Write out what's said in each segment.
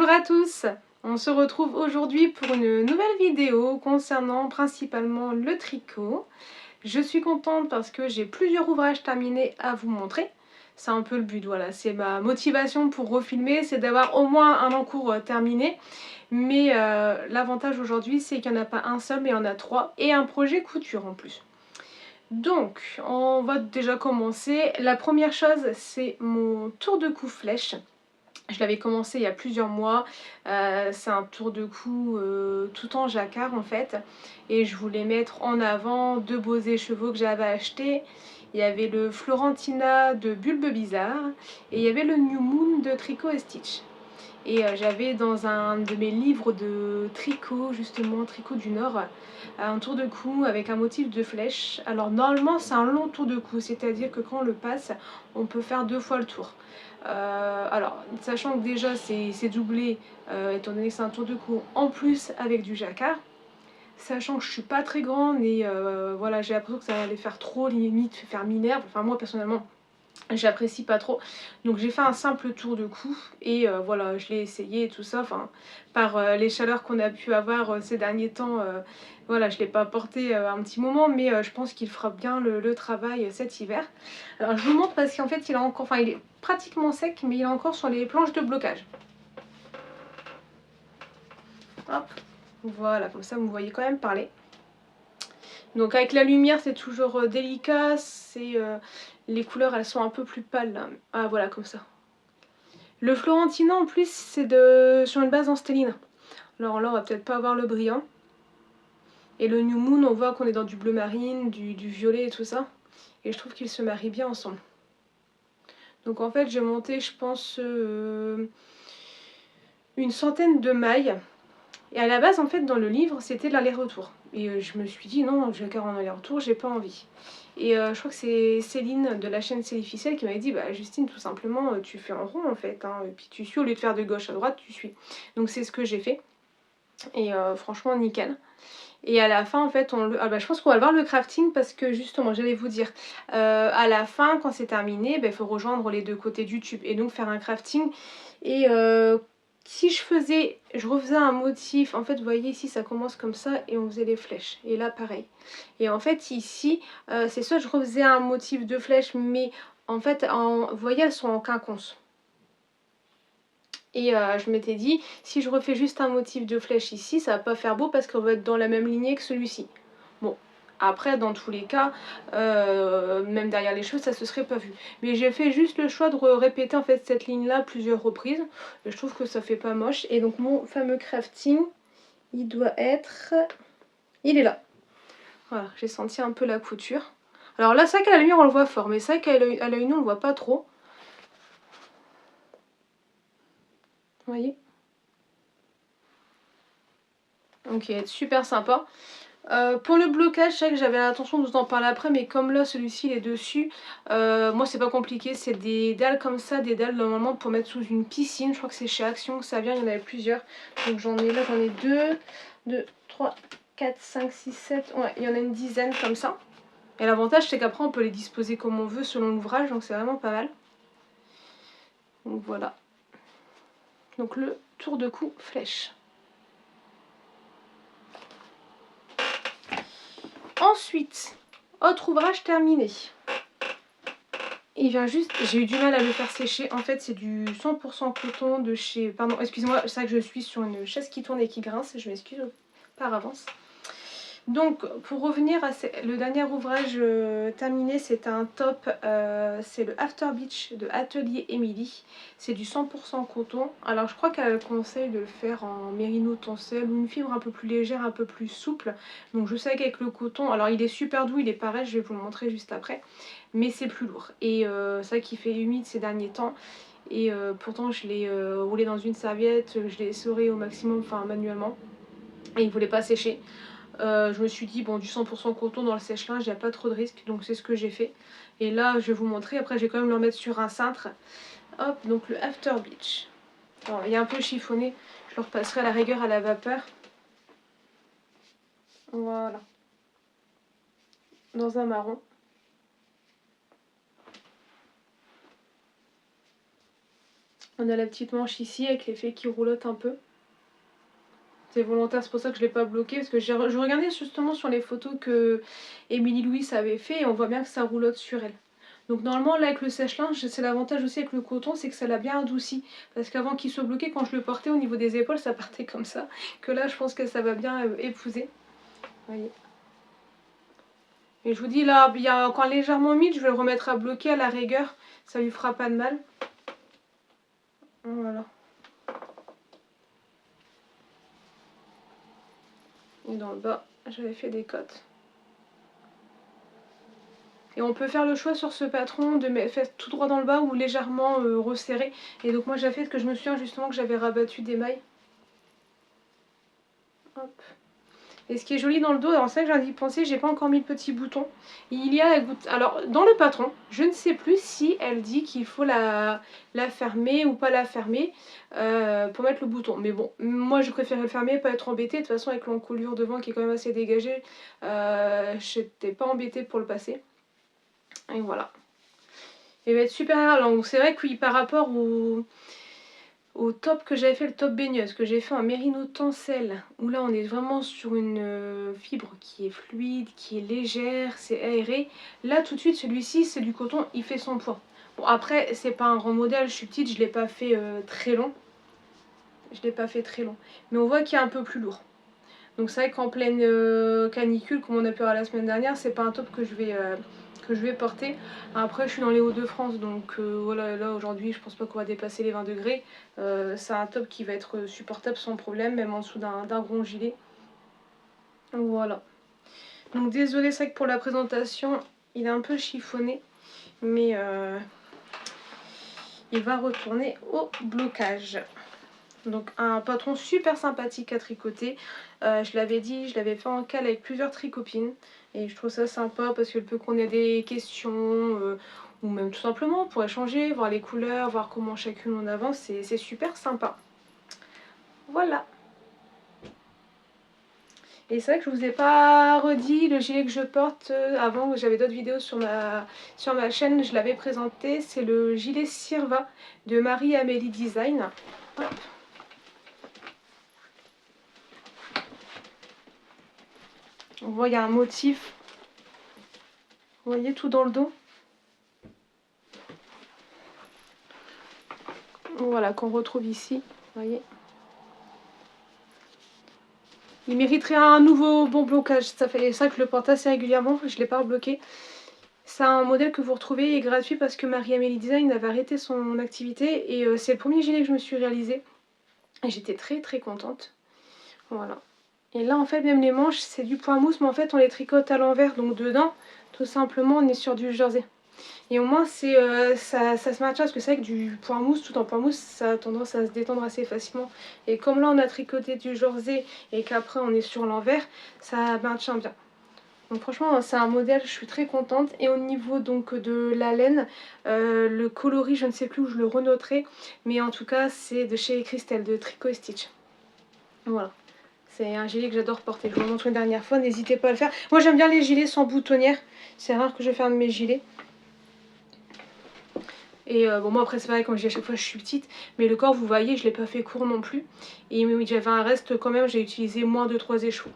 Bonjour à tous, on se retrouve aujourd'hui pour une nouvelle vidéo concernant principalement le tricot. Je suis contente parce que j'ai plusieurs ouvrages terminés à vous montrer. C'est un peu le but, voilà, c'est ma motivation pour refilmer, c'est d'avoir au moins un encours terminé. Mais l'avantage aujourd'hui c'est qu'il n'y en a pas un seul mais il y en a trois et un projet couture en plus. Donc on va déjà commencer. La première chose c'est mon tour de cou flèche. Je l'avais commencé il y a plusieurs mois, c'est un tour de cou tout en jacquard en fait. Et je voulais mettre en avant deux beaux écheveaux que j'avais achetés. Il y avait le Florentina de Bulbe Bizarre et il y avait le New Moon de Tricot et Stitch. Et j'avais dans un de mes livres de tricot, justement tricot du Nord, un tour de cou avec un motif de flèche. Alors normalement c'est un long tour de cou, c'est-à-dire que quand on le passe, on peut faire deux fois le tour. Alors sachant que déjà c'est doublé, étant donné que c'est un tour de cou en plus avec du jacquard. Sachant que je suis pas très grande et voilà, j'ai l'impression que ça allait faire trop, limite faire minerve. Enfin moi personnellement j'apprécie pas trop, donc j'ai fait un simple tour de cou et voilà, je l'ai essayé et tout ça, enfin par les chaleurs qu'on a pu avoir ces derniers temps, voilà, je l'ai pas porté un petit moment, mais je pense qu'il fera bien le travail cet hiver. Alors je vous montre parce qu'en fait il a encore, enfin il est pratiquement sec, mais il est encore sur les planches de blocage. Hop, voilà, comme ça vous me voyez quand même parler. Donc avec la lumière c'est toujours délicat, les couleurs elles sont un peu plus pâles là. Ah voilà, comme ça. Le Florentina en plus c'est sur une base en stéline. Alors là on va peut-être pas avoir le brillant. Et le New Moon on voit qu'on est dans du bleu marine, du violet et tout ça. Et je trouve qu'ils se marient bien ensemble. Donc en fait j'ai monté je pense une centaine de mailles. Et à la base en fait dans le livre c'était de l'aller-retour. Et je me suis dit non, jacquard en aller-retour j'ai pas envie. Et je crois que c'est Céline de la chaîne Célificelle qui m'avait dit bah Justine tout simplement tu fais en rond en fait hein, et puis tu suis au lieu de faire de gauche à droite tu suis. Donc c'est ce que j'ai fait et franchement nickel. Et à la fin en fait je pense qu'on va voir le crafting parce que justement j'allais vous dire à la fin quand c'est terminé il faut rejoindre les deux côtés du tube et donc faire un crafting. Et si je refaisais un motif, en fait vous voyez ici ça commence comme ça et on faisait les flèches et là pareil. Et en fait ici c'est soit je refaisais un motif de flèches mais en fait vous voyez elles sont en quinconce. Et je m'étais dit si je refais juste un motif de flèche ici ça va pas faire beau parce qu'on va être dans la même lignée que celui-ci. Bon. Après, dans tous les cas, même derrière les cheveux, ça se serait pas vu. Mais j'ai fait juste le choix de répéter en fait cette ligne-là plusieurs reprises. Et je trouve que ça fait pas moche. Et donc mon fameux crafting, il doit être... Il est là. Voilà, j'ai senti un peu la couture. Alors là, c'est vrai qu'à la lumière, on le voit fort. Mais c'est vrai qu'à l'œil nu, on le voit pas trop. Vous voyez? Donc il va être super sympa. Pour le blocage, je sais que j'avais l'intention de vous en parler après, mais comme là celui-ci il est dessus, moi c'est pas compliqué, c'est des dalles comme ça, des dalles normalement pour mettre sous une piscine. Je crois que c'est chez Action que ça vient, il y en avait plusieurs. Donc j'en ai 2, 3, 4, 5, 6, 7, ouais, il y en a une dizaine comme ça. Et l'avantage c'est qu'après on peut les disposer comme on veut selon l'ouvrage, donc c'est vraiment pas mal. Donc voilà. Donc le tour de cou flèche. Ensuite, autre ouvrage terminé. Il vient juste, j'ai eu du mal à le faire sécher. En fait, c'est du 100% coton de chez... Pardon, excusez-moi, c'est vrai que je suis sur une chaise qui tourne et qui grince. Je m'excuse par avance. Donc, pour revenir à le dernier ouvrage terminé, c'est un top. C'est le After Beach de Atelier Émilie. C'est du 100% coton. Alors, je crois qu'elle conseille de le faire en mérino tencel ou une fibre un peu plus légère, un peu plus souple. Donc, je sais qu'avec le coton, alors il est super doux, il est pareil, je vais vous le montrer juste après. Mais c'est plus lourd. Et c'est vrai qu'il fait humide ces derniers temps. Et pourtant, je l'ai roulé dans une serviette, je l'ai essoré au maximum, enfin manuellement. Et il ne voulait pas sécher. Je me suis dit bon du 100% coton dans le sèche-linge il n'y a pas trop de risques, donc c'est ce que j'ai fait. Et là je vais vous montrer, après je vais quand même le remettre sur un cintre. Hop, donc le After Beach. Alors, il est un peu chiffonné, je le repasserai à la rigueur à la vapeur. Voilà. Dans un marron. On a la petite manche ici avec l'effet qui roulotte un peu. C'est volontaire, c'est pour ça que je ne l'ai pas bloqué. Parce que je regardais justement sur les photos que Émilie Louis avait fait et on voit bien que ça roulotte sur elle. Donc normalement là avec le sèche-linge, c'est l'avantage aussi avec le coton, c'est que ça l'a bien adouci. Parce qu'avant qu'il soit bloqué, quand je le portais au niveau des épaules, ça partait comme ça. Que là je pense que ça va bien épouser. Vous voyez. Et je vous dis là, il y a encore légèrement humide, je vais le remettre à bloquer à la rigueur. Ça lui fera pas de mal. Voilà. Et dans le bas, j'avais fait des cottes. Et on peut faire le choix sur ce patron de faire tout droit dans le bas ou légèrement resserré. Et donc moi j'ai fait ce que je me souviens justement que j'avais rabattu des mailles. Hop. Et ce qui est joli dans le dos, alors c'est vrai que j'ai d'y penser, j'ai pas encore mis le petit bouton. Il y a la goutte. Alors dans le patron, je ne sais plus si elle dit qu'il faut la fermer ou pas la fermer pour mettre le bouton. Mais bon, moi je préfère le fermer, pas être embêtée. De toute façon avec l'encolure devant qui est quand même assez dégagée, j'étais pas embêtée pour le passer. Et voilà. Il va être super agréable. Donc c'est vrai que oui, par rapport au top que j'avais fait, le top baigneuse, que j'ai fait en mérino tencel, où là on est vraiment sur une fibre qui est fluide, qui est légère, c'est aéré. Là tout de suite celui-ci c'est du coton, il fait son poids. Bon après c'est pas un grand modèle, je suis petite, je l'ai pas fait très long. Je l'ai pas fait très long. Mais on voit qu'il est un peu plus lourd. Donc c'est vrai qu'en pleine canicule, comme on a pu voir la semaine dernière, c'est pas un top que je vais porter. Après je suis dans les Hauts-de-France, donc voilà, là aujourd'hui je pense pas qu'on va dépasser les 20 degrés. C'est un top qui va être supportable sans problème, même en dessous d'un gros gilet. Voilà. Donc désolé, c'est vrai que pour la présentation, il est un peu chiffonné, mais il va retourner au blocage. Donc un patron super sympathique à tricoter. Je l'avais dit, je l'avais fait en cale avec plusieurs tricopines. Et je trouve ça sympa parce que peut qu'on ait des questions ou même tout simplement pour échanger, voir les couleurs, voir comment chacune on avance. C'est super sympa. Voilà. Et c'est vrai que je vous ai pas redit le gilet que je porte avant. J'avais d'autres vidéos sur ma chaîne, je l'avais présenté. C'est le gilet Sirva de Marie-Amélie Design. Hop. On voit il y a un motif, vous voyez, tout dans le dos. Voilà, qu'on retrouve ici, vous voyez. Il mériterait un nouveau bon blocage, ça fait ça que je le porte assez régulièrement, je ne l'ai pas rebloqué. C'est un modèle que vous retrouvez et est gratuit parce que Marie-Amélie Design avait arrêté son activité et c'est le premier gilet que je me suis réalisé. Et j'étais très très contente. Voilà. Et là en fait même les manches c'est du point mousse mais en fait on les tricote à l'envers, donc dedans tout simplement on est sur du jersey. Et au moins ça se maintient parce que c'est vrai que du point mousse, tout en point mousse, ça a tendance à se détendre assez facilement. Et comme là on a tricoté du jersey et qu'après on est sur l'envers, ça maintient bien. Donc franchement c'est un modèle, je suis très contente. Et au niveau donc de la laine, le coloris je ne sais plus où je le renoterai, mais en tout cas c'est de chez Christelle, de Tricot et Stitch. Voilà. C'est un gilet que j'adore porter, je vous l'ai montré une dernière fois, n'hésitez pas à le faire. Moi j'aime bien les gilets sans boutonnière, c'est rare que je ferme mes gilets. Et bon moi après c'est pareil, comme je dis à chaque fois je suis petite, mais le corps vous voyez je l'ai pas fait court non plus. Et j'avais un reste quand même, j'ai utilisé moins de 3 échos.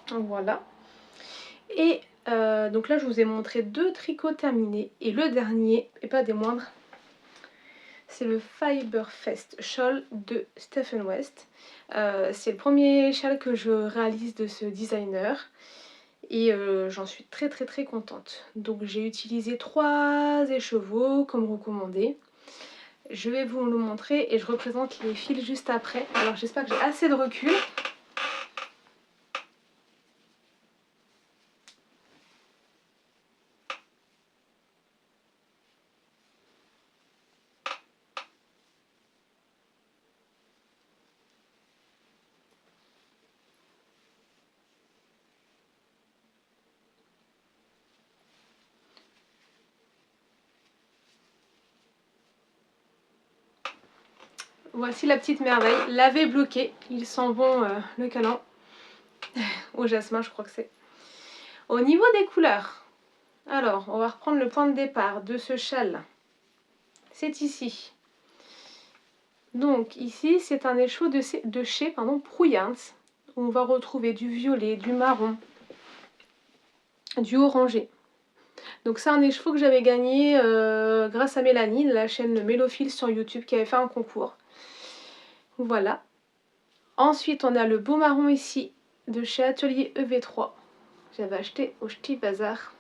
Donc voilà. Et donc là je vous ai montré 2 tricots terminés. Et le dernier, et pas des moindres, c'est le Fiberfest Shawl de Stephen West. C'est le premier châle que je réalise de ce designer. Et j'en suis très très très contente. Donc j'ai utilisé 3 écheveaux comme recommandé. Je vais vous le montrer et je représente les fils juste après. Alors j'espère que j'ai assez de recul. Voici la petite merveille. Lavé bloqué. Il sent bon le câlin. Au jasmin je crois que c'est. Au niveau des couleurs. Alors on va reprendre le point de départ de ce châle. C'est ici. Donc ici c'est un écheveau de chez Prouillans, où on va retrouver du violet, du marron, du orangé. Donc c'est un écheveau que j'avais gagné grâce à Mélanie, de la chaîne Mélophile sur YouTube, qui avait fait un concours. Voilà. Ensuite on a le beau marron ici, de chez Atelier EV3. J'avais acheté au Ch'ti Bazar.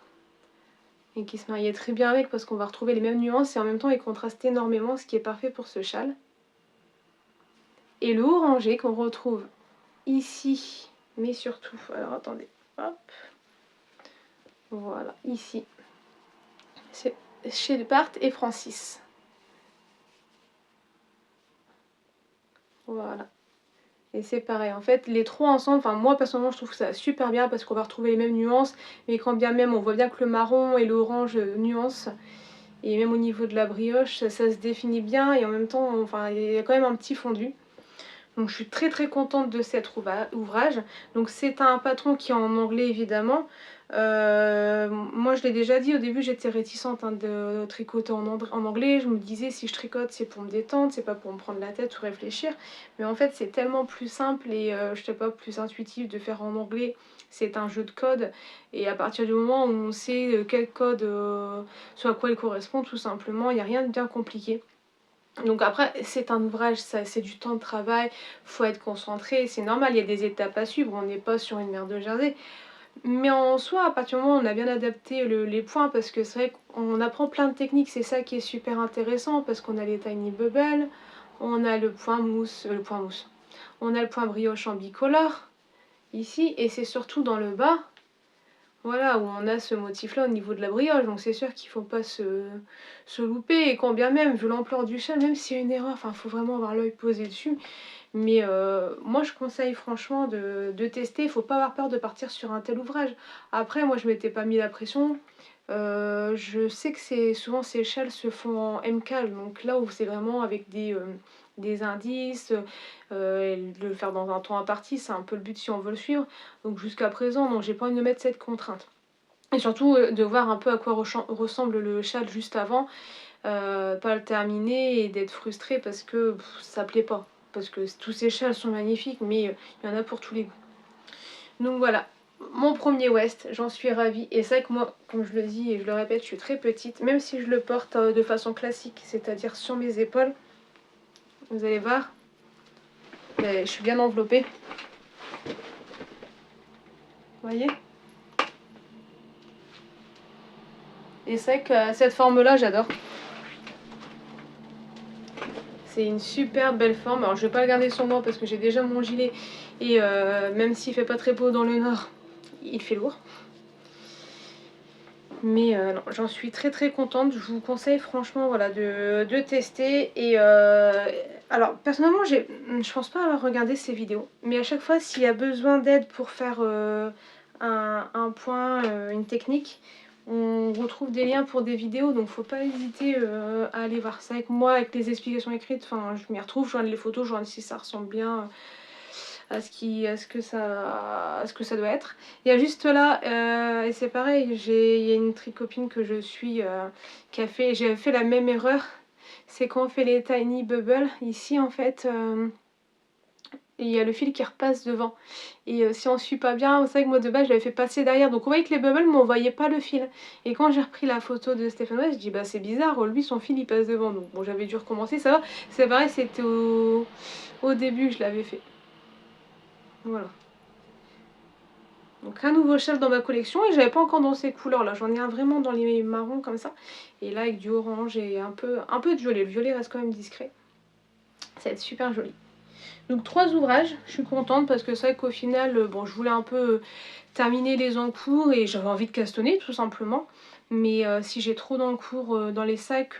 Et qui se mariait très bien avec, parce qu'on va retrouver les mêmes nuances et en même temps il contraste énormément, ce qui est parfait pour ce châle. Et le orangé qu'on retrouve ici, mais surtout, alors attendez, hop, voilà, ici, c'est chez Bart et Francis. Voilà. Et c'est pareil, en fait, les trois ensemble, enfin moi personnellement je trouve que ça va super bien parce qu'on va retrouver les mêmes nuances, mais quand bien même on voit bien que le marron et l'orange nuancent, et même au niveau de la brioche, ça se définit bien et en même temps, enfin, il y a quand même un petit fondu. Donc je suis très contente de cet ouvrage. Donc c'est un patron qui est en anglais évidemment. Moi je l'ai déjà dit, au début j'étais réticente de tricoter en anglais. Je me disais si je tricote c'est pour me détendre, c'est pas pour me prendre la tête ou réfléchir. Mais en fait c'est tellement plus simple et je sais pas, plus intuitif de faire en anglais. C'est un jeu de code et à partir du moment où on sait quel code, soit à quoi il correspond tout simplement, il n'y a rien de bien compliqué. Donc après c'est un ouvrage, c'est du temps de travail, faut être concentré, c'est normal, il y a des étapes à suivre, on n'est pas sur une mer de Jersey. Mais en soi, à partir du moment où on a bien adapté les points, parce que c'est vrai qu'on apprend plein de techniques, c'est ça qui est super intéressant, parce qu'on a les tiny bubbles, on a le point mousse, on a le point brioche en bicolore, ici, et c'est surtout dans le bas, voilà, où on a ce motif-là au niveau de la brioche, donc c'est sûr qu'il ne faut pas se louper, et quand bien même, vu l'ampleur du châle, même s'il y a une erreur, enfin, il faut vraiment avoir l'œil posé dessus, mais moi je conseille franchement de tester, il ne faut pas avoir peur de partir sur un tel ouvrage. Après, moi je m'étais pas mis la pression, je sais que souvent ces châles se font en MCAL, donc là où c'est vraiment avec des indices, et de le faire dans un temps imparti, c'est un peu le but si on veut le suivre. Donc jusqu'à présent, non, j'ai pas envie de mettre cette contrainte. Et surtout de voir un peu à quoi ressemble le châle juste avant, pas le terminer et d'être frustrée parce que ça plaît pas. Parce que tous ces châles sont magnifiques, mais il y en a pour tous les goûts. Donc voilà, mon premier West, j'en suis ravie. Et c'est vrai que moi, comme je le dis et je le répète, je suis très petite, même si je le porte de façon classique, c'est-à-dire sur mes épaules. Vous allez voir, je suis bien enveloppée. Vous voyez? Et c'est vrai que cette forme-là, j'adore. C'est une super belle forme. Alors je vais pas le garder sur moi parce que j'ai déjà mon gilet. Et même s'il fait pas très beau dans le nord, il fait lourd. Mais j'en suis très contente. Je vous conseille franchement voilà, de tester. Et alors personnellement, je pense pas avoir regardé ces vidéos. Mais à chaque fois, s'il y a besoin d'aide pour faire un point, une technique, on retrouve des liens pour des vidéos. Donc faut pas hésiter à aller voir ça avec moi, avec les explications écrites. Enfin, je m'y retrouve, je regarde les photos, je regarde si ça ressemble bien à ce que ça doit être. Il y a juste là, et c'est pareil, il y a une tricopine que je suis j'ai fait la même erreur. C'est quand on fait les tiny bubbles, ici en fait, il y a le fil qui repasse devant. Et si on suit pas bien, c'est vrai que moi de base je l'avais fait passer derrière. Donc on voyait que les bubbles, mais on voyait pas le fil. Et quand j'ai repris la photo de Stéphane West, je dis bah c'est bizarre, lui son fil il passe devant. Donc bon, j'avais dû recommencer, ça va. C'est pareil, c'était au début que je l'avais fait. Voilà. Donc un nouveau châle dans ma collection et j'avais pas encore dans ces couleurs là, j'en ai un vraiment dans les marrons comme ça. Et là avec du orange et un peu de violet, le violet reste quand même discret. Ça va être super joli. Donc 3 ouvrages, je suis contente parce que c'est vrai qu'au final, bon je voulais un peu terminer les encours et j'avais envie de castonner tout simplement. Mais si j'ai trop d'encours dans les sacs,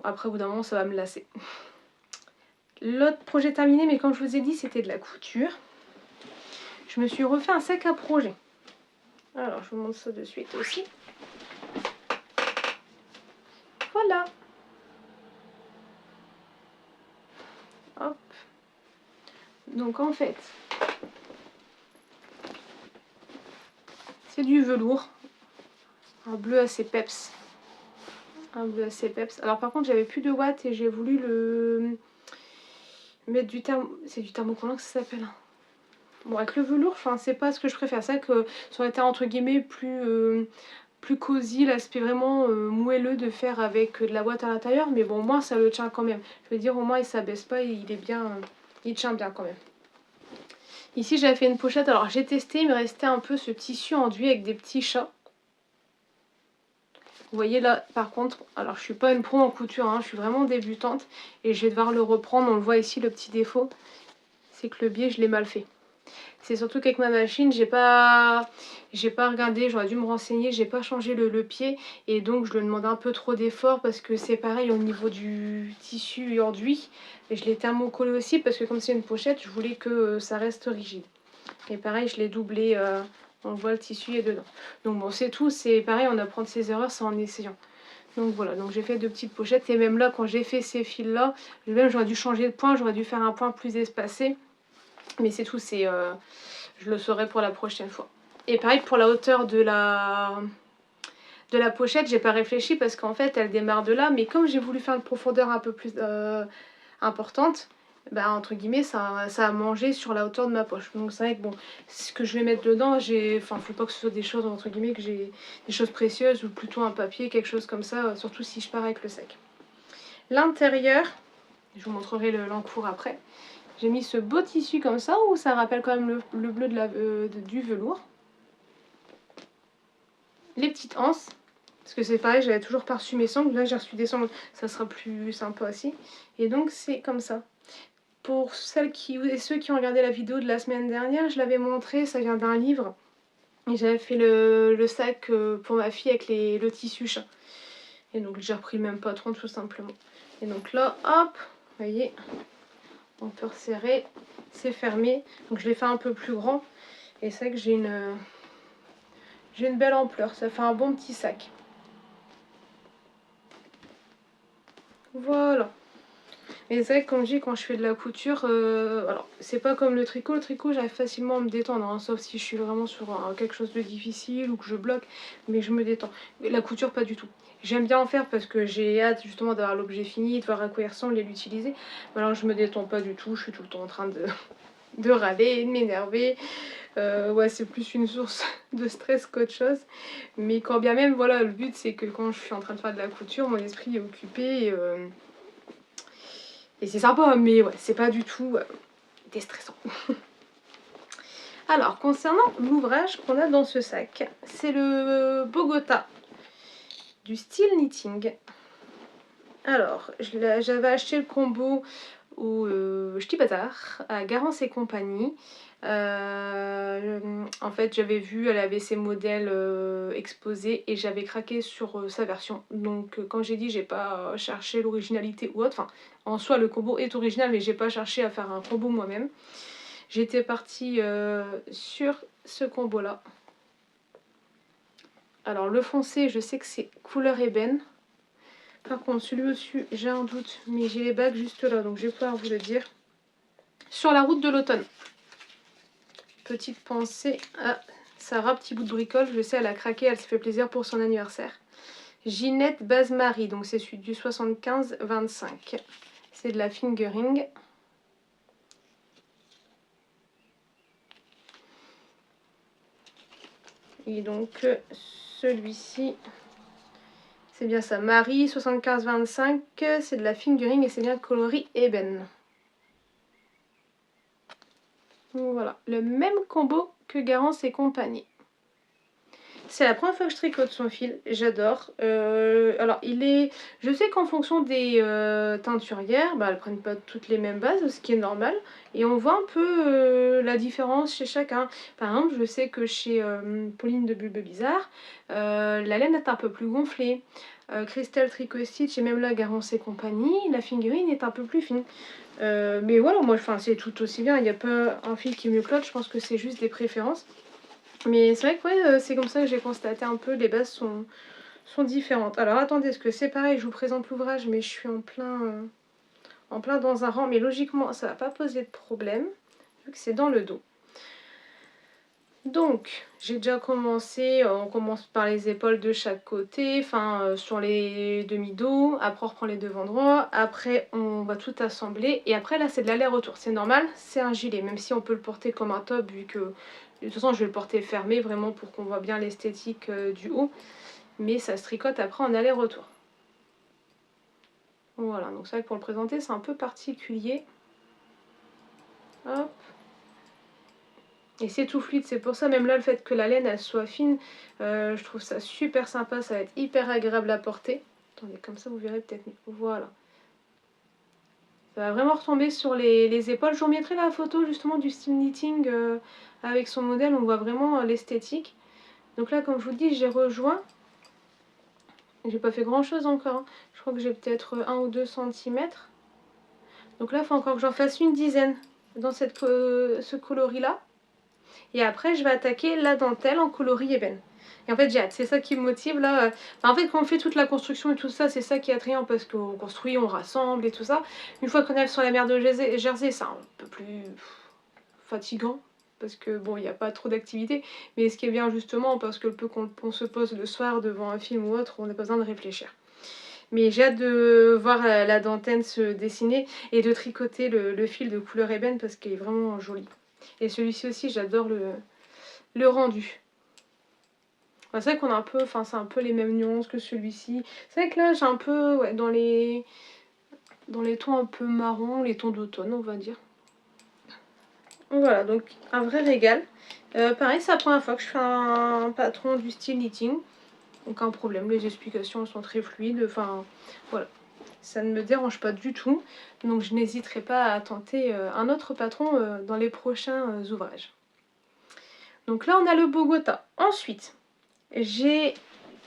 après au bout d'un moment ça va me lasser. L'autre projet terminé, mais comme je vous ai dit c'était de la couture. Je me suis refait un sac à projet. Alors je vous montre ça de suite aussi. Voilà. Hop. Donc en fait, c'est du velours. Un bleu assez peps. Un bleu assez peps. Alors par contre j'avais plus de watts et j'ai voulu le mettre du c'est du thermocollant que ça s'appelle. Bon, avec le velours, enfin c'est pas ce que je préfère. C'est vrai que ça aurait été entre guillemets plus cosy, l'aspect vraiment moelleux de faire avec de la boîte à l'intérieur, mais bon, au moins ça le tient quand même. Je veux dire, au moins il s'abaisse pas, il est bien, il tient bien quand même. Ici j'avais fait une pochette, alors j'ai testé, il me restait un peu ce tissu enduit avec des petits chats. Vous voyez là, par contre, alors je suis pas une pro en couture, hein, je suis vraiment débutante et je vais devoir le reprendre. On le voit ici, le petit défaut, c'est que le biais je l'ai mal fait. C'est surtout qu'avec ma machine, j'ai pas regardé, j'aurais dû me renseigner, j'ai pas changé le pied et donc je lui demande un peu trop d'effort parce que c'est pareil au niveau du tissu enduit. Et je l'ai thermocollé aussi parce que comme c'est une pochette, je voulais que ça reste rigide. Et pareil, je l'ai doublé, on voit le tissu est dedans. Donc bon, c'est tout, c'est pareil, on apprend de ses erreurs, c'est en essayant. Donc voilà, donc j'ai fait 2 petites pochettes et même là, quand j'ai fait ces fils là, même j'aurais dû changer de point, j'aurais dû faire un point plus espacé. Mais c'est tout, je le saurai pour la prochaine fois. Et pareil pour la hauteur de la pochette, j'ai pas réfléchi parce qu'en fait elle démarre de là, mais comme j'ai voulu faire une profondeur un peu plus importante, bah entre guillemets ça a mangé sur la hauteur de ma poche. Donc c'est vrai que bon, ce que je vais mettre dedans, enfin faut pas que ce soit des choses entre guillemets, que j'ai des choses précieuses ou plutôt un papier, quelque chose comme ça, surtout si je pars avec le sac. L'intérieur, je vous montrerai l'encours après. J'ai mis ce beau tissu comme ça où ça rappelle quand même le bleu du velours. Les petites anses, parce que c'est pareil, j'avais toujours pas reçu mes sangles. Là j'ai reçu des sangles, ça sera plus sympa aussi. Et donc c'est comme ça. Pour celles et ceux qui ont regardé la vidéo de la semaine dernière, je l'avais montré, ça vient d'un livre. Et j'avais fait le sac pour ma fille avec le tissu chat. Et donc j'ai repris le même patron tout simplement. Et donc là, hop, vous voyez, on peut resserrer, c'est fermé. Donc je l'ai fait un peu plus grand. Et c'est vrai que j'ai une belle ampleur, ça fait un bon petit sac. Voilà. Et c'est vrai que comme je dis, quand je fais de la couture, alors c'est pas comme le tricot j'arrive facilement à me détendre, hein, sauf si je suis vraiment sur quelque chose de difficile ou que je bloque, mais je me détends. La couture pas du tout. J'aime bien en faire parce que j'ai hâte justement d'avoir l'objet fini, de voir à quoi il ressemble et l'utiliser. Mais alors je me détends pas du tout, je suis tout le temps en train de râler, de m'énerver. Ouais, c'est plus une source de stress qu'autre chose. Mais quand bien même, voilà, le but c'est que quand je suis en train de faire de la couture, mon esprit est occupé et c'est sympa, mais ouais, c'est pas du tout déstressant. Alors, concernant l'ouvrage qu'on a dans ce sac, c'est le Bogota du style knitting. Alors, j'avais acheté le combo au Ch'ti Bazar à Garance et compagnie. En fait j'avais vu, elle avait ses modèles exposés et j'avais craqué sur sa version. Donc quand j'ai dit, j'ai pas cherché l'originalité ou autre, enfin en soi le combo est original mais j'ai pas cherché à faire un combo moi-même. J'étais partie sur ce combo là. Alors le foncé, je sais que c'est couleur ébène. Par contre celui au-dessus j'ai un doute, mais j'ai les bagues juste là donc je vais pouvoir vous le dire. Sur la route de l'automne. Petite pensée à Sarah, petit bout de bricole, je sais elle a craqué, elle s'est fait plaisir pour son anniversaire. Ginette Base-Marie, donc c'est celui du 75-25. C'est de la fingering. Et donc celui-ci, c'est bien ça, Marie 75-25, c'est de la fingering et c'est bien coloris ébène. Donc voilà, le même combo que Garance et compagnie. C'est la première fois que je tricote son fil, j'adore. Alors je sais qu'en fonction des teinturières, bah, elles prennent pas toutes les mêmes bases, ce qui est normal. Et on voit un peu la différence chez chacun. Par exemple, je sais que chez Pauline de Bulbe Bizarre, la laine est un peu plus gonflée. Christelle Tricot Stitch et même la Garance et compagnie, la fingering est un peu plus fine. Mais voilà, moi c'est tout aussi bien, il n'y a pas un fil qui est mieux que l'autre, je pense que c'est juste des préférences. Mais c'est vrai que ouais, c'est comme ça que j'ai constaté un peu, les bases sont différentes. Alors attendez, est-ce que c'est pareil, je vous présente l'ouvrage, mais je suis en plein dans un rang. Mais logiquement, ça va pas poser de problème, vu que c'est dans le dos. Donc, j'ai déjà commencé, on commence par les épaules de chaque côté, enfin sur les demi-dos, après on reprend les devants droits, après on va tout assembler, et après là c'est de l'aller-retour, c'est normal, c'est un gilet, même si on peut le porter comme un top, vu que de toute façon je vais le porter fermé, vraiment pour qu'on voit bien l'esthétique du haut, mais ça se tricote après en aller-retour. Voilà, donc c'est vrai que pour le présenter c'est un peu particulier. Hop. Et c'est tout fluide, c'est pour ça même là le fait que la laine elle soit fine, je trouve ça super sympa, ça va être hyper agréable à porter. Attendez, comme ça vous verrez peut-être mieux. Voilà. Ça va vraiment retomber sur les épaules. Je vous remettrai la photo justement du style knitting avec son modèle, on voit vraiment l'esthétique. Donc là comme je vous dis j'ai rejoint, j'ai pas fait grand chose encore, hein. Je crois que j'ai peut-être 1 ou 2 centimètres. Donc là il faut encore que j'en fasse une dizaine dans ce coloris là. Et après, je vais attaquer la dentelle en coloris ébène. Et en fait, j'ai hâte. C'est ça qui me motive là. Enfin, en fait, quand on fait toute la construction et tout ça, c'est ça qui est attrayant parce qu'on construit, on rassemble et tout ça. Une fois qu'on arrive sur la mer de Jersey, c'est un peu plus fatigant. Parce que bon, il n'y a pas trop d'activité. Mais ce qui est bien justement, parce que le peu qu'on se pose le soir devant un film ou autre, on n'a pas besoin de réfléchir. Mais j'ai hâte de voir la dentelle se dessiner et de tricoter le fil de couleur ébène parce qu'il est vraiment joli. Et celui-ci aussi, j'adore le rendu. Enfin, c'est vrai qu'on a un peu, enfin c'est un peu les mêmes nuances que celui-ci. C'est vrai que là j'ai un peu, ouais, dans les tons un peu marron, les tons d'automne on va dire. Voilà, donc un vrai régal. Pareil, c'est la première fois que je fais un patron du style knitting. Aucun problème, les explications sont très fluides, enfin voilà. Ça ne me dérange pas du tout, donc je n'hésiterai pas à tenter un autre patron dans les prochains ouvrages. Donc là on a le Bogota. Ensuite, j'ai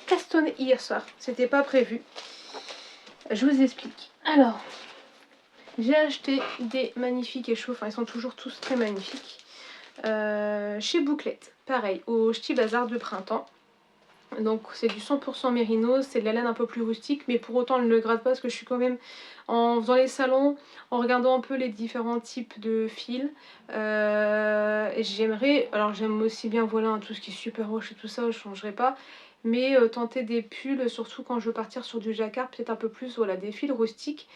castonné hier soir, c'était pas prévu. Je vous explique. Alors, j'ai acheté des magnifiques échos, enfin ils sont toujours tous très magnifiques. Chez Bouclette, pareil, au Ch'ti Bazar de printemps. Donc c'est du 100% mérinos, c'est de la laine un peu plus rustique, mais pour autant elle ne le gratte pas parce que je suis quand même en faisant les salons, en regardant un peu les différents types de fils. J'aimerais, alors j'aime aussi bien voilà hein, tout ce qui est super roche et tout ça, je ne changerai pas. Mais tenter des pulls, surtout quand je veux partir sur du jacquard, peut-être un peu plus, voilà, des fils rustiques.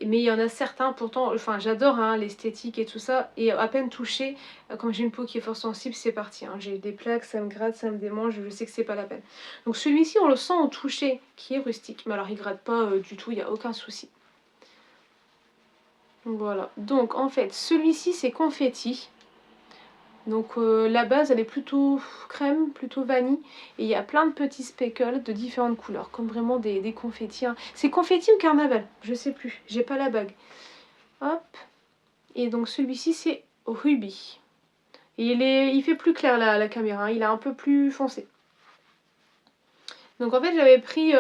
Mais il y en a certains pourtant, enfin j'adore hein, l'esthétique et tout ça, et à peine touché, comme j'ai une peau qui est fort sensible, c'est parti, hein. J'ai des plaques, ça me gratte, ça me démange, je sais que c'est pas la peine. Donc celui-ci on le sent au toucher, qui est rustique, mais alors il gratte pas du tout, il n'y a aucun souci. Voilà, donc en fait celui-ci c'est confetti. Donc la base elle est plutôt crème, plutôt vanille. Et il y a plein de petits speckles de différentes couleurs, comme vraiment des confettis. Hein. C'est confetti ou carnaval? Je sais plus, j'ai pas la bague. Hop. Et donc celui-ci c'est Ruby. Et il fait plus clair la caméra, hein. Il est un peu plus foncé. Donc en fait j'avais pris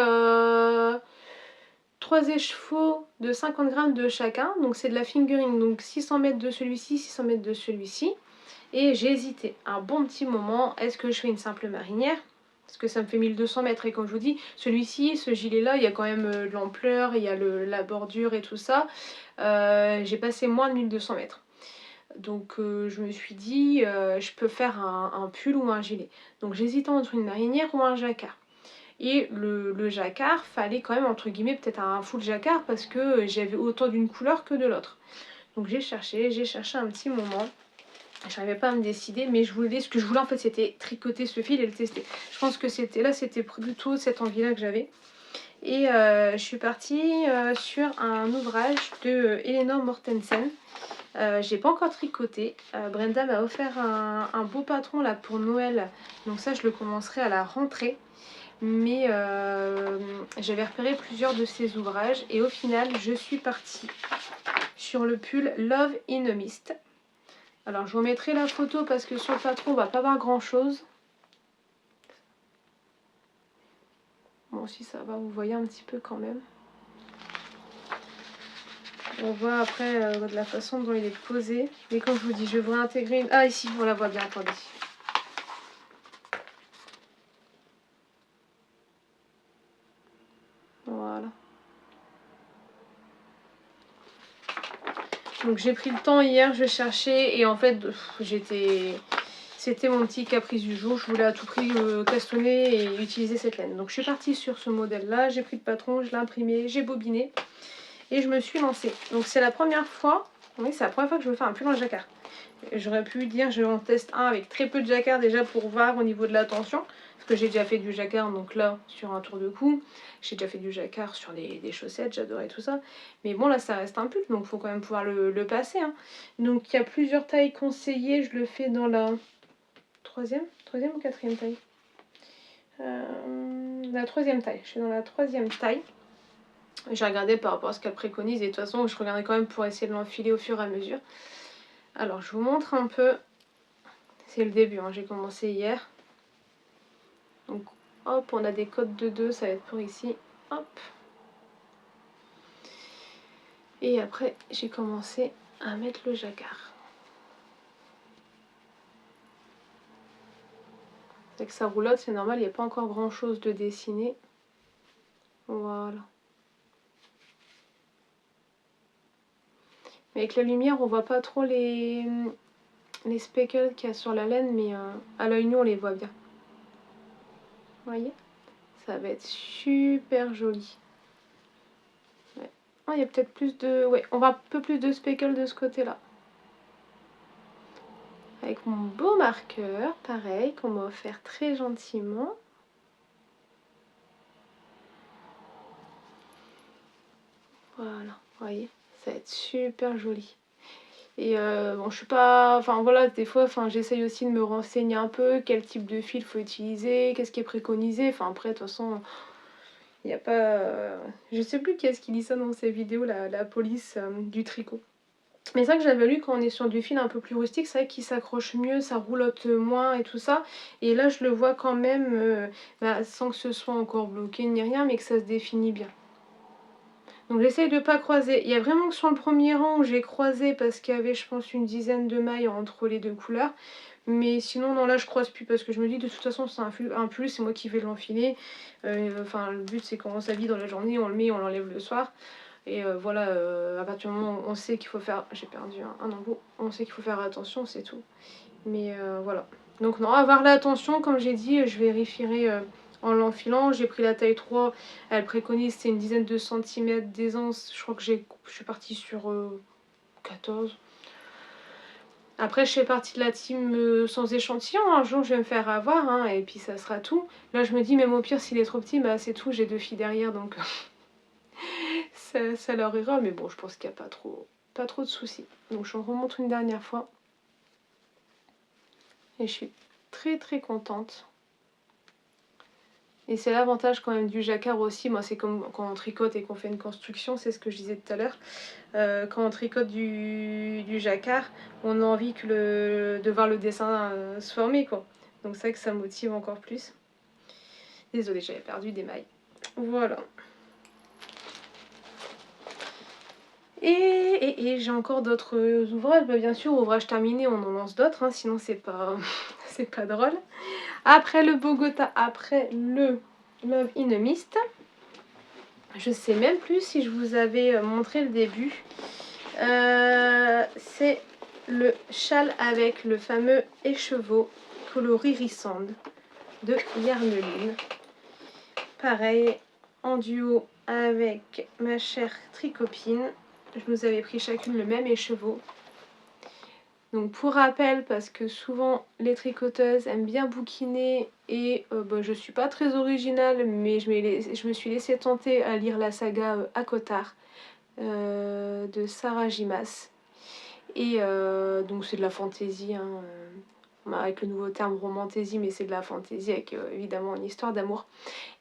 3 écheveaux de 50 grammes de chacun. Donc c'est de la fingering, donc 600 mètres de celui-ci, 600 mètres de celui-ci. Et j'ai hésité un bon petit moment, est-ce que je fais une simple marinière? Parce que ça me fait 1200 mètres et comme je vous dis, celui-ci, ce gilet là, il y a quand même de l'ampleur, il y a la bordure et tout ça. J'ai passé moins de 1200 mètres. Donc je me suis dit, je peux faire un pull ou un gilet. Donc j'hésitais entre une marinière ou un jacquard. Et le jacquard, fallait quand même entre guillemets peut-être un full jacquard parce que j'avais autant d'une couleur que de l'autre. Donc j'ai cherché un petit moment. J'arrivais pas à me décider, mais ce que je voulais en fait c'était tricoter ce fil et le tester. Je pense que c'était plutôt cette envie là que j'avais. Et je suis partie sur un ouvrage de Eleanor Mortensen. J'ai pas encore tricoté. Brenda m'a offert un beau patron là pour Noël. Donc ça je le commencerai à la rentrée. Mais j'avais repéré plusieurs de ses ouvrages. Et au final je suis partie sur le pull Love in a Mist. Alors je vous mettrai la photo parce que sur le patron on va pas voir grand chose. Bon si ça va, vous voyez un petit peu quand même. On voit après de la façon dont il est posé. Mais comme je vous dis, je vais intégrer une... Ah ici, on la voit bien, attendez. Voilà. Donc j'ai pris le temps hier, je cherchais et en fait j'étais... C'était mon petit caprice du jour, je voulais à tout prix castonner et utiliser cette laine. Donc je suis partie sur ce modèle-là, j'ai pris le patron, je l'ai imprimé, j'ai bobiné et je me suis lancée. Donc c'est la première fois, oui c'est la première fois que je me fais un pull en jacquard. J'aurais pu dire je en teste un avec très peu de jacquard déjà pour voir au niveau de la tension. Parce que j'ai déjà fait du jacquard, donc là sur un tour de cou. J'ai déjà fait du jacquard sur des chaussettes, j'adorais tout ça. Mais bon là ça reste un pull, donc il faut quand même pouvoir le passer. Hein. Donc il y a plusieurs tailles conseillées, je le fais dans la troisième ou quatrième taille, la troisième taille, je suis dans la troisième taille. J'ai regardé par rapport à ce qu'elle préconise et de toute façon je regardais quand même pour essayer de l'enfiler au fur et à mesure. Alors je vous montre un peu, c'est le début, hein. J'ai commencé hier. Donc hop, on a des codes de 2, ça va être pour ici, hop. Et après j'ai commencé à mettre le jacquard. Avec sa roulotte, c'est normal, il n'y a pas encore grand chose de dessiné. Voilà. Mais avec la lumière, on voit pas trop les speckles qu'il y a sur la laine, mais à l'œil nu, on les voit bien. Vous voyez? Ça va être super joli. Ouais. Oh, il y a peut-être plus de... Ouais, on voit un peu plus de speckles de ce côté-là. Avec mon beau marqueur, pareil, qu'on m'a offert très gentiment. Voilà, vous voyez, ça va être super joli. Et bon, je suis pas... Enfin voilà, des fois, j'essaye aussi de me renseigner un peu, quel type de fil faut utiliser, qu'est-ce qui est préconisé. Enfin après, de toute façon, il n'y a pas... Je sais plus qui est-ce qui dit ça dans ces vidéos, la police du tricot. Mais c'est vrai que j'avais lu quand on est sur du fil un peu plus rustique, c'est vrai qu'il s'accroche mieux, ça roulotte moins et tout ça. Et là, je le vois quand même, sans que ce soit encore bloqué ni rien, mais que ça se définit bien. Donc j'essaye de ne pas croiser. Il y a vraiment que sur le premier rang où j'ai croisé parce qu'il y avait je pense une dizaine de mailles entre les deux couleurs. Mais sinon non là je croise plus parce que je me dis de toute façon c'est un pull, c'est moi qui vais l'enfiler. Enfin le but c'est quand on s'habille dans la journée, on le met, on l'enlève le soir. Et voilà, à partir du moment où on sait qu'il faut faire... J'ai perdu un embout. On sait qu'il faut faire attention, c'est tout. Mais voilà. Donc non, avoir l'attention, comme j'ai dit, je vérifierai en l'enfilant. J'ai pris la taille 3. Elle préconise, c'est une dizaine de centimètres d'aisance. Je crois que je suis partie sur 14. Après, je fais partie de la team sans échantillon. Un jour, je vais me faire avoir, hein, et puis ça sera tout. Là, je me dis, même au pire, s'il est trop petit, bah c'est tout. J'ai 2 filles derrière, donc ça leur ira. Mais bon, je pense qu'il n'y a pas trop de soucis. Donc, je remontre une dernière fois. Et je suis très très contente. Et c'est l'avantage quand même du jacquard aussi. Moi, c'est comme quand on tricote et qu'on fait une construction, c'est ce que je disais tout à l'heure. Quand on tricote du jacquard, on a envie de voir le dessin se former, quoi. Donc c'est vrai que ça motive encore plus. Désolée, j'avais perdu des mailles. Voilà. Et j'ai encore d'autres ouvrages. Bah, bien sûr, ouvrage terminé, on en lance d'autres, hein, sinon c'est pas, c'est pas drôle. Après le Bogota, après le Love in a Mist, je sais même plus si je vous avais montré le début. C'est le châle avec le fameux écheveau coloris Rissand de Yarneline. Pareil, en duo avec ma chère tricopine. Je nous avais pris chacune le même écheveau. Donc pour rappel, parce que souvent les tricoteuses aiment bien bouquiner et je suis pas très originale, mais je me suis laissée tenter à lire la saga Akotar de Sarah Gimas. Et donc c'est de la fantaisie, hein, avec le nouveau terme romantaisie, mais c'est de la fantaisie avec évidemment une histoire d'amour.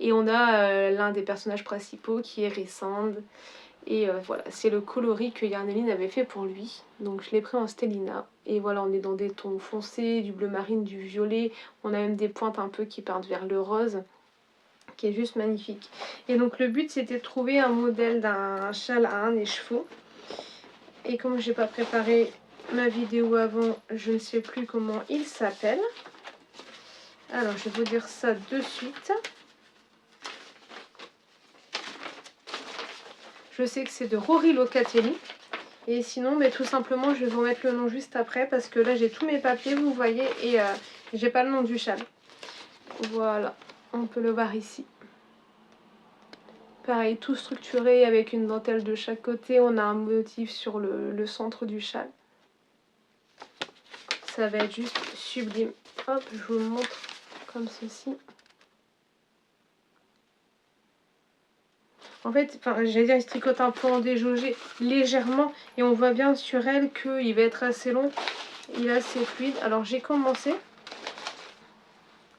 Et on a l'un des personnages principaux qui est Rissand. Et voilà, c'est le coloris que Yarneline avait fait pour lui. Donc je l'ai pris en Stellina. Et voilà, on est dans des tons foncés, du bleu marine, du violet. On a même des pointes un peu qui partent vers le rose, qui est juste magnifique. Et donc le but, c'était de trouver un modèle d'un châle à un écheveau. Et comme j'ai pas préparé ma vidéo avant, je ne sais plus comment il s'appelle. Alors je vais vous dire ça de suite. Je sais que c'est de Rory Locatelli. Et sinon, mais tout simplement, je vais vous mettre le nom juste après parce que là, j'ai tous mes papiers, vous voyez, et j'ai pas le nom du châle. Voilà, on peut le voir ici. Pareil, tout structuré avec une dentelle de chaque côté. On a un motif sur le centre du châle. Ça va être juste sublime. Hop, je vous le montre comme ceci. En fait, j'allais dire, il se tricote un peu en déjaugé légèrement. Et on voit bien sur elle qu'il va être assez long. Il est assez fluide. Alors j'ai commencé.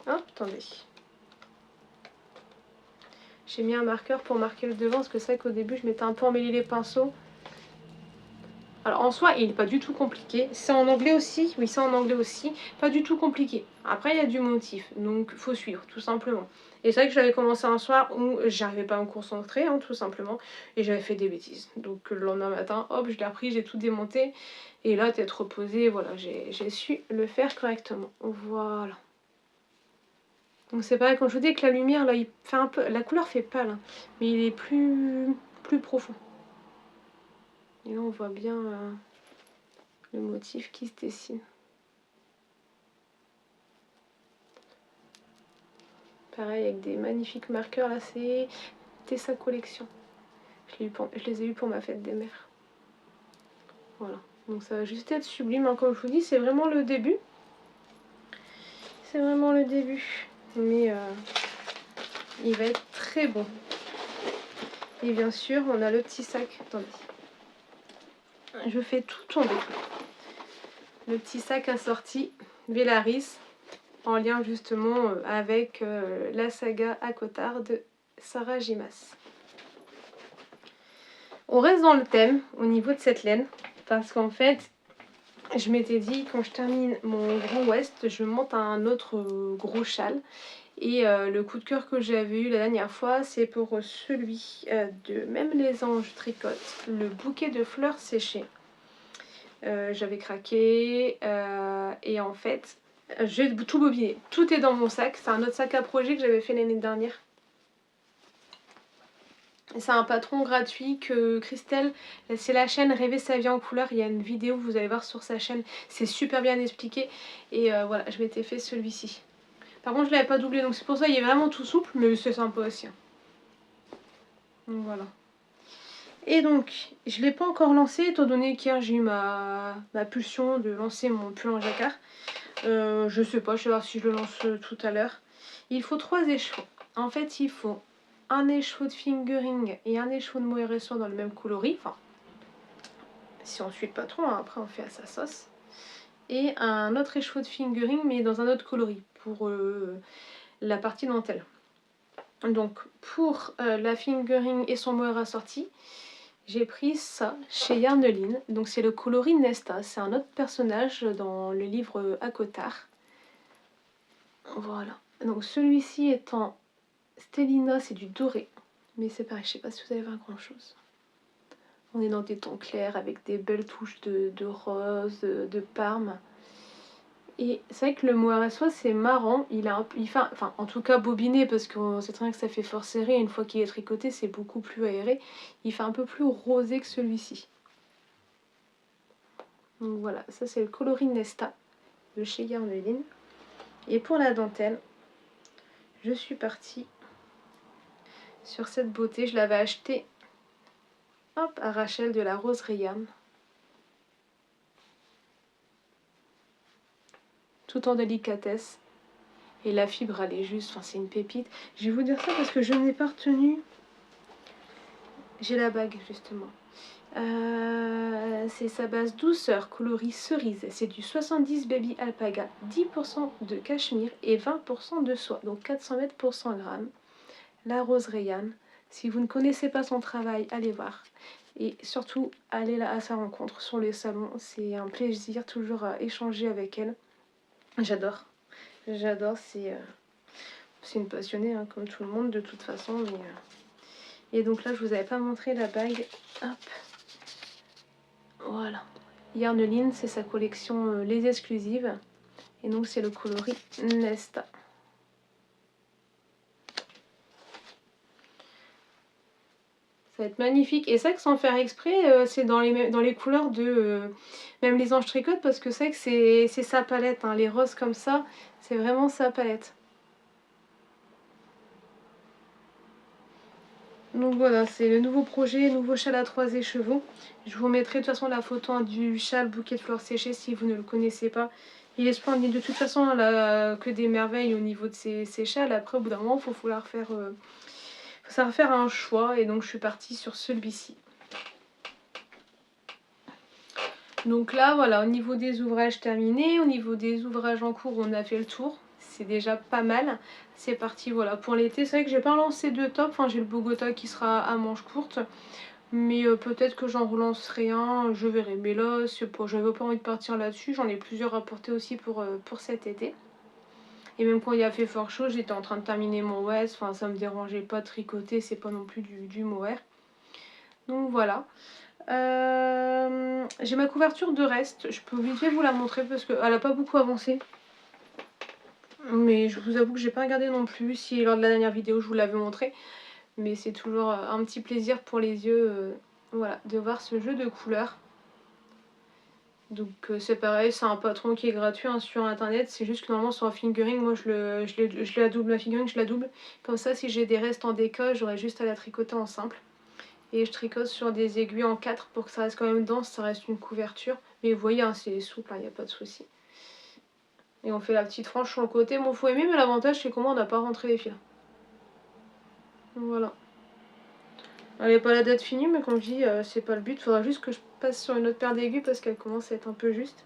Hop, attendez. J'ai mis un marqueur pour marquer le devant. Parce que c'est vrai qu'au début, je m'étais un peu emmêlé les pinceaux. Alors en soi, il n'est pas du tout compliqué. C'est en anglais aussi. Oui, c'est en anglais aussi. Pas du tout compliqué. Après, il y a du motif. Donc, faut suivre, tout simplement. Et c'est vrai que j'avais commencé un soir où j'arrivais pas à me concentrer, hein, tout simplement. Et j'avais fait des bêtises. Donc, le lendemain matin, hop, je l'ai repris, j'ai tout démonté. Et là, tête reposée, voilà, j'ai su le faire correctement. Voilà. Donc, c'est pareil, quand je vous dis que la lumière, là, il fait un peu... La couleur fait pâle, hein, mais il est plus profond. Et là, on voit bien... le motif qui se dessine. Pareil avec des magnifiques marqueurs, là c'est Tessa Collection. Je les ai eus pour ma fête des mères. Voilà, donc ça va juste être sublime, hein. Comme je vous dis, c'est vraiment le début. C'est vraiment le début. Mais il va être très bon. Et bien sûr, on a le petit sac. Attendez. Je fais tout tomber. Le petit sac assorti Vélaris, en lien justement avec la saga Akottar de Sarah Gimas. On reste dans le thème au niveau de cette laine parce qu'en fait je m'étais dit quand je termine mon grand ouest je monte un autre gros châle et le coup de cœur que j'avais eu la dernière fois c'est pour celui de Même les anges tricotent, le bouquet de fleurs séchées. J'avais craqué et en fait j'ai tout bobiné, tout est dans mon sac. C'est un autre sac à projet que j'avais fait l'année dernière. C'est un patron gratuit que Christelle, c'est la chaîne Rêver sa vie en couleur. Il y a une vidéo, vous allez voir sur sa chaîne, c'est super bien expliqué. Et voilà, je m'étais fait celui-ci. Par contre, je ne l'avais pas doublé, donc c'est pour ça il est vraiment tout souple, mais c'est sympa aussi. Donc voilà. Et donc, je ne l'ai pas encore lancé, étant donné qu'hier j'ai eu ma pulsion de lancer mon pull en jacquard. Je sais pas, je vais voir si je le lance tout à l'heure. Il faut 3 écheveaux. En fait, il faut un écheveau de fingering et un écheveau de mohair et soie dans le même coloris. Enfin, si on suit le patron, hein, après on fait à sa sauce. Et un autre écheveau de fingering mais dans un autre coloris pour la partie dentelle. Donc pour la fingering et son mohair assorti, j'ai pris ça chez Yarneline. Donc c'est le coloris Nesta. C'est un autre personnage dans le livre Akottar. Voilà. Donc celui-ci étant Stellina, c'est du doré. Mais c'est pareil, je sais pas si vous allez voir grand chose. On est dans des tons clairs avec des belles touches de rose, de parme. Et c'est vrai que le mohair à soie c'est marrant, il fait, enfin en tout cas bobiné parce qu'on sait très bien que ça fait fort serré, une fois qu'il est tricoté c'est beaucoup plus aéré, il fait un peu plus rosé que celui-ci. Donc voilà, ça c'est le coloris Nesta de chez Yarneline. Et pour la dentelle, je suis partie sur cette beauté, je l'avais achetée à Rachel de la Rose Rayane. Tout en délicatesse. Et la fibre elle est juste, enfin c'est une pépite. Je vais vous dire ça parce que je n'ai pas retenu. J'ai la bague justement. C'est sa base douceur coloris cerise. C'est du 70 baby alpaga, 10% de cachemire et 20% de soie. Donc 400 mètres pour 100 grammes. La Rose Rayane. Si vous ne connaissez pas son travail, allez voir. Et surtout, allez là à sa rencontre sur les salons. C'est un plaisir toujours à échanger avec elle. J'adore. J'adore, c'est une passionnée, hein, comme tout le monde de toute façon. Mais, Et donc là, je vous avais pas montré la bague. Hop. Voilà. Yarneline, c'est sa collection Les Exclusives. Et donc c'est le coloris Nesta. Ça va être magnifique. Et c'est vrai que sans faire exprès, c'est dans les couleurs de même les anges tricotent, parce que c'est vrai que c'est sa palette, hein. Les roses comme ça, c'est vraiment sa palette. Donc voilà, c'est le nouveau projet, nouveau châle à 3 écheveaux. Je vous mettrai de toute façon la photo, hein, du châle bouquet de fleurs séchées si vous ne le connaissez pas. Il est splendide. De toute façon, là, que des merveilles au niveau de ces châles. Après, au bout d'un moment, il faut falloir faire un choix. Et donc, je suis partie sur celui-ci. Donc là, voilà, au niveau des ouvrages terminés, au niveau des ouvrages en cours, on a fait le tour. C'est déjà pas mal. C'est parti, voilà, pour l'été. C'est vrai que j'ai pas lancé de top. Enfin, j'ai le Bogota qui sera à manches courtes. Mais peut-être que j'en relancerai un, je verrai. Mais là, j'avais pas envie de partir là-dessus. J'en ai plusieurs à porter aussi pour cet été. Et même quand il a fait fort chaud, j'étais en train de terminer mon West. Enfin, ça me dérangeait pas de tricoter, c'est pas non plus du mohair. Donc voilà. J'ai ma couverture de reste. Je peux vite fait vous la montrer parce qu'elle a pas beaucoup avancé. Mais je vous avoue que j'ai pas regardé non plus. Si lors de la dernière vidéo je vous l'avais montré. Mais c'est toujours un petit plaisir pour les yeux, voilà, de voir ce jeu de couleurs. Donc c'est pareil, c'est un patron qui est gratuit, hein, sur internet. C'est juste que normalement sur un fingering, moi je la double, la fingering je la double. Comme ça, si j'ai des restes en déca, j'aurais juste à la tricoter en simple. Et je tricote sur des aiguilles en 4 pour que ça reste quand même dense, ça reste une couverture. Mais vous voyez, hein, c'est souple, il n'y a pas de souci. Et on fait la petite frange sur le côté. Bon, faut aimer, mais l'avantage c'est comment on n'a pas rentré les fils. Voilà. Elle n'est pas la date finie, mais comme je dis, c'est pas le but. Faudra juste que je passe sur une autre paire d'aiguilles parce qu'elle commence à être un peu juste.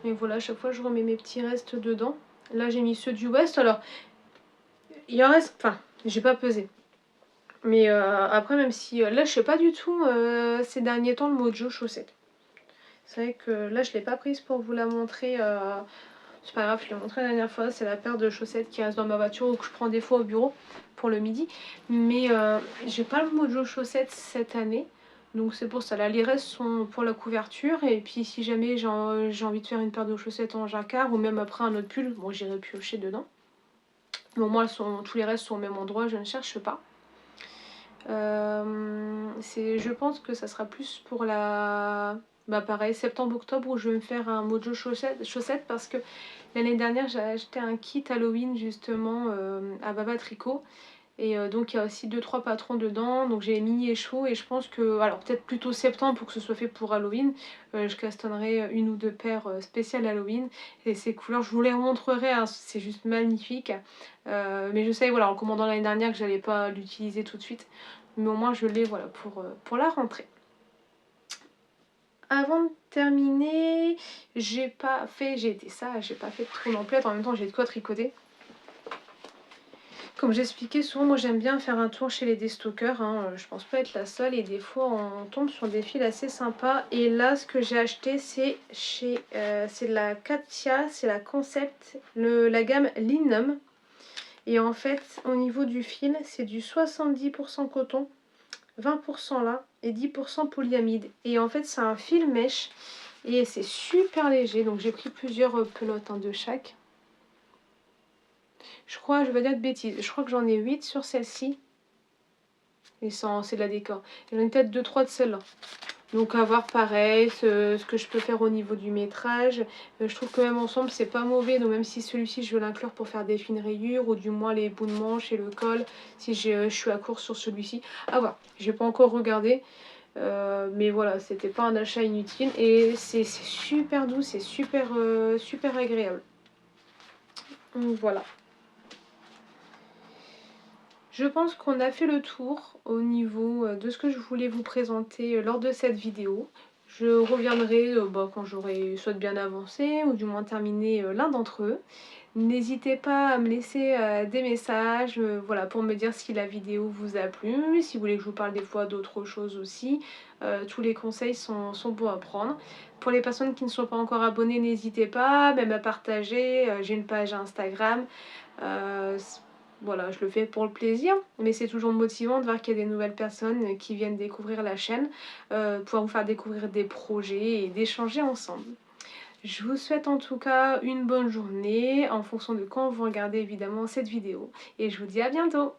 Et voilà, à chaque fois je remets mes petits restes dedans. Là j'ai mis ceux du West. Alors, il en reste, enfin, j'ai pas pesé. Mais après, même si là je sais pas du tout ces derniers temps le Mojo chaussette. C'est vrai que là je l'ai pas prise pour vous la montrer. C'est pas grave, je l'ai montré la dernière fois. C'est la paire de chaussettes qui reste dans ma voiture ou que je prends des fois au bureau pour le midi. Mais j'ai pas le Mojo chaussettes cette année. Donc c'est pour ça. Là les restes sont pour la couverture. Et puis si jamais j'ai envie de faire une paire de chaussettes en jacquard ou même après un autre pull, bon j'irai piocher dedans. Mais au moins tous les restes sont au même endroit, je ne cherche pas. Je pense que ça sera plus pour la... Bah pareil, septembre-octobre où je vais me faire un Mojo chaussette parce que l'année dernière j'ai acheté un kit Halloween justement à Baba Tricot. Et donc il y a aussi 2-3 patrons dedans, donc j'ai mis et chaud et je pense que, alors peut-être plutôt septembre pour que ce soit fait pour Halloween, je castonnerai une ou deux paires spéciales Halloween. Et ces couleurs, je vous les montrerai, hein, c'est juste magnifique. Mais je sais, voilà, en commandant l'année dernière que j'allais pas l'utiliser tout de suite, mais au moins je l'ai, voilà, pour la rentrée. Avant de terminer, j'ai été sage, j'ai pas fait de trou d'emplette, en même temps j'ai de quoi tricoter. Comme j'expliquais, souvent moi j'aime bien faire un tour chez les déstockers, hein. Je pense pas être la seule et des fois on tombe sur des fils assez sympas. Et là ce que j'ai acheté c'est c'est la Katia, c'est la Concept, la gamme Linum. Et en fait au niveau du fil c'est du 70% coton, 20% lin et 10% polyamide. Et en fait c'est un fil mèche et c'est super léger, donc j'ai pris plusieurs pelotes, hein, de chaque. Je crois, je vais dire de bêtises, je crois que j'en ai 8 sur celle-ci. Et c'est de la décor. J'en ai peut-être 2-3 de celle-là. Donc à voir pareil, ce que je peux faire au niveau du métrage. Je trouve que même ensemble c'est pas mauvais. Donc même si celui-ci je veux l'inclure pour faire des fines rayures. Ou du moins les bouts de manche et le col. Si je suis à court sur celui-ci. À voir, j'ai pas encore regardé. Mais voilà, c'était pas un achat inutile. Et c'est super doux, c'est super agréable. Donc voilà. Je pense qu'on a fait le tour au niveau de ce que je voulais vous présenter lors de cette vidéo. Je reviendrai quand j'aurai soit bien avancé ou du moins terminé l'un d'entre eux. N'hésitez pas à me laisser des messages voilà, pour me dire si la vidéo vous a plu, si vous voulez que je vous parle des fois d'autres choses aussi. Tous les conseils sont bons à prendre. Pour les personnes qui ne sont pas encore abonnées, n'hésitez pas même à partager. J'ai une page Instagram. Voilà, je le fais pour le plaisir, mais c'est toujours motivant de voir qu'il y a des nouvelles personnes qui viennent découvrir la chaîne, pouvoir vous faire découvrir des projets et d'échanger ensemble. Je vous souhaite en tout cas une bonne journée en fonction de quand vous regardez évidemment cette vidéo et je vous dis à bientôt.